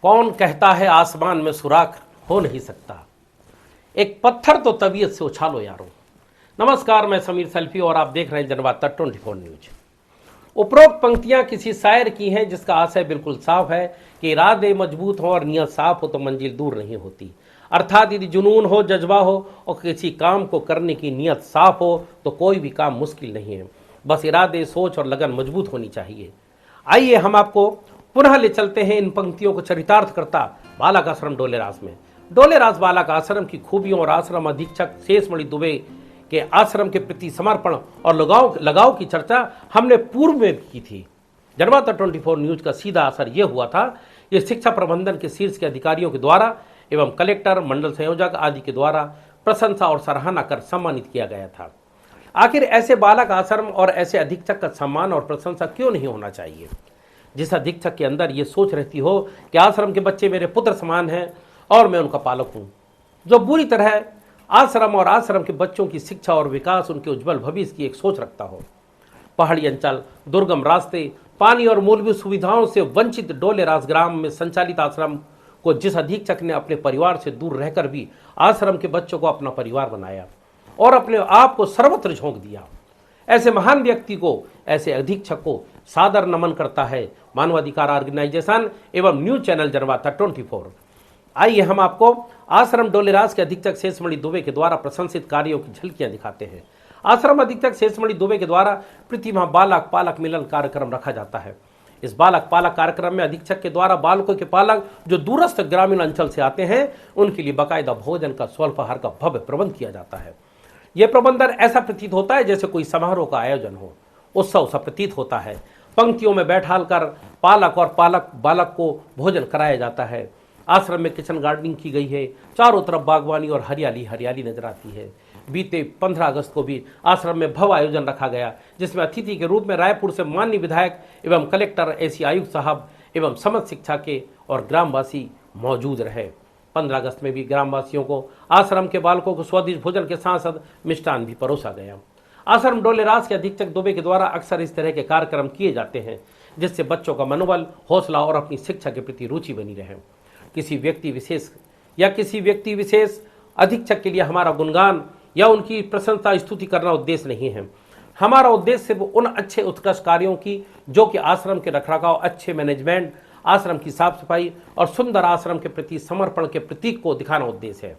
कौन कहता है आसमान में सुराख हो नहीं सकता, एक पत्थर तो तबीयत से उछालो यारो। नमस्कार, मैं समीर सेल्फी और आप देख रहे हैं जनवार्ता 24 न्यूज। उपरोक्त पंक्तियां किसी शायर की हैं जिसका आशय बिल्कुल साफ है कि इरादे मजबूत हो और नियत साफ हो तो मंजिल दूर नहीं होती। अर्थात यदि जुनून हो, जज्बा हो और किसी काम को करने की नियत साफ हो तो कोई भी काम मुश्किल नहीं है। बस इरादे, सोच और लगन मजबूत होनी चाहिए। आइए हम आपको पुनः ले चलते हैं इन पंक्तियों को चरितार्थ करता बालक आश्रम डोलेरास में। डोलेरास बालक आश्रम की खूबियों और आश्रम अधीक्षक शेषमणि दुबे के आश्रम के प्रति समर्पण और लगाव की चर्चा हमने पूर्व में की थी। जनवार्ता 24 न्यूज का सीधा असर यह हुआ था, ये शिक्षा प्रबंधन के शीर्ष के अधिकारियों के द्वारा एवं कलेक्टर, मंडल संयोजक आदि के द्वारा प्रशंसा और सराहना कर सम्मानित किया गया था। आखिर ऐसे बालक आश्रम और ऐसे अधीक्षक का सम्मान और प्रशंसा क्यों नहीं होना चाहिए? जिस अधीक्षक के अंदर ये सोच रहती हो कि आश्रम के बच्चे मेरे पुत्र समान हैं और मैं उनका पालक हूँ, जो बुरी तरह आश्रम और आश्रम के बच्चों की शिक्षा और विकास, उनके उज्जवल भविष्य की एक सोच रखता हो। पहाड़ी अंचल, दुर्गम रास्ते, पानी और मूलभूत सुविधाओं से वंचित डोलेरास ग्राम में संचालित आश्रम को जिस अधीक्षक ने अपने परिवार से दूर रहकर भी आश्रम के बच्चों को अपना परिवार बनाया और अपने आप को सर्वत्र झोंक दिया, ऐसे महान व्यक्ति को, ऐसे अधीक्षक को सादर नमन करता है मानवाधिकार ऑर्गेनाइजेशन एवं न्यूज चैनल जनवार्ता 24। आइए हम आपको आश्रम डोलेरास के अधीक्षक शेषमणि दुबे के द्वारा प्रशंसित कार्यों की झलकियां दिखाते हैं। आश्रम अधीक्षक शेषमणि दुबे के द्वारा प्रति माह बालक पालक मिलन कार्यक्रम रखा जाता है। इस बालक पालक कार्यक्रम में अधीक्षक के द्वारा बालकों के पालक जो दूरस्थ ग्रामीण अंचल से आते हैं उनके लिए बाकायदा भोजन का, स्वल्पाहार का भव्य प्रबंध किया जाता है। यह प्रबंधन ऐसा प्रतीत होता है जैसे कोई समारोह का आयोजन हो, उत्सव सा प्रतीत होता है। पंक्तियों में बैठाल कर पालक और बालक को भोजन कराया जाता है। आश्रम में किचन गार्डनिंग की गई है, चारों तरफ बागवानी और हरियाली हरियाली नजर आती है। बीते 15 अगस्त को भी आश्रम में भव्य आयोजन रखा गया, जिसमें अतिथि के रूप में रायपुर से माननीय विधायक एवं कलेक्टर, एसी आयुक्त साहब एवं समस्त शिक्षा के और ग्रामवासी मौजूद रहे। 15 अगस्त में भी ग्रामवासियों को आश्रम के बालकों को स्वादिष्ट भोजन के साथ साथ मिष्ठान भी परोसा गया। आश्रम डोलेरास के अधीक्षक दुबे के द्वारा अक्सर इस तरह के कार्यक्रम किए जाते हैं जिससे बच्चों का मनोबल, हौसला और अपनी शिक्षा के प्रति रुचि बनी रहे। किसी व्यक्ति विशेष अधीक्षक के लिए हमारा गुणगान या उनकी प्रशंसा स्तुति करना उद्देश्य नहीं है। हमारा उद्देश्य सिर्फ उन अच्छे उत्कृष्ट कार्यों की जो कि आश्रम के रखरखाव, अच्छे मैनेजमेंट, आश्रम की साफ सफाई और सुंदर आश्रम के प्रति समर्पण के प्रतीक को दिखाना उद्देश्य है,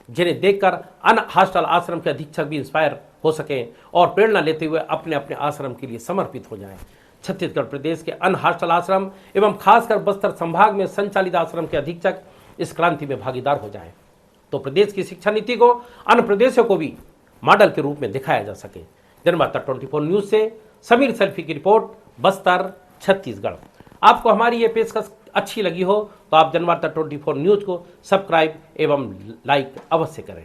जिन्हें देखकर अन्य हॉस्टल आश्रम के अधीक्षक भी इंस्पायर हो सकें और प्रेरणा लेते हुए अपने अपने आश्रम के लिए समर्पित हो जाएं। छत्तीसगढ़ प्रदेश के अन्य हॉस्टल आश्रम एवं खासकर बस्तर संभाग में संचालित आश्रम के अधीक्षक इस क्रांति में भागीदार हो जाएं, तो प्रदेश की शिक्षा नीति को अन्य प्रदेशों को भी मॉडल के रूप में दिखाया जा सके। जनवार्ता 24 न्यूज से समीर सेल्फी की रिपोर्ट, बस्तर, छत्तीसगढ़। आपको हमारी ये पेशकश अच्छी लगी हो तो आप जनवार्ता 24 न्यूज को सब्सक्राइब एवं लाइक अवश्य करें।